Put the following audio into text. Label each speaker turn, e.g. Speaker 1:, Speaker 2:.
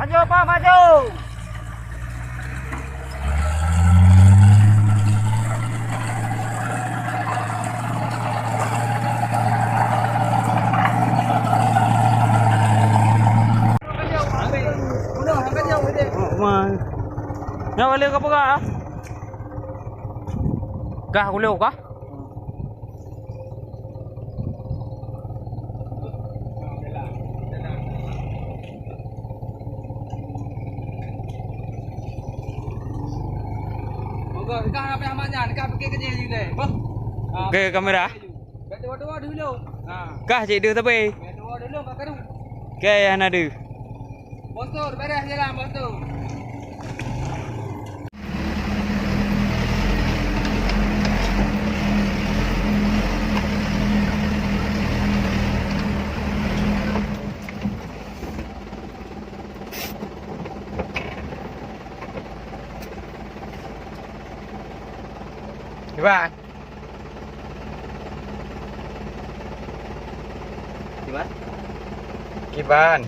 Speaker 1: Maju Pak, maju. Nya balik apa kah? Kah boleh kah?
Speaker 2: Kah apa yang amatnya? Kah pakai kerja je deh. Bah.
Speaker 1: Ke kamera.
Speaker 2: Dua-dua dulu. Ha.
Speaker 1: Kah cik dia tapi.
Speaker 2: Dua dulu kau kadu.
Speaker 1: Ke yang ada.
Speaker 2: Bosor beres jalan bosor.
Speaker 1: Kiban.
Speaker 2: Gimana?
Speaker 1: Kiban.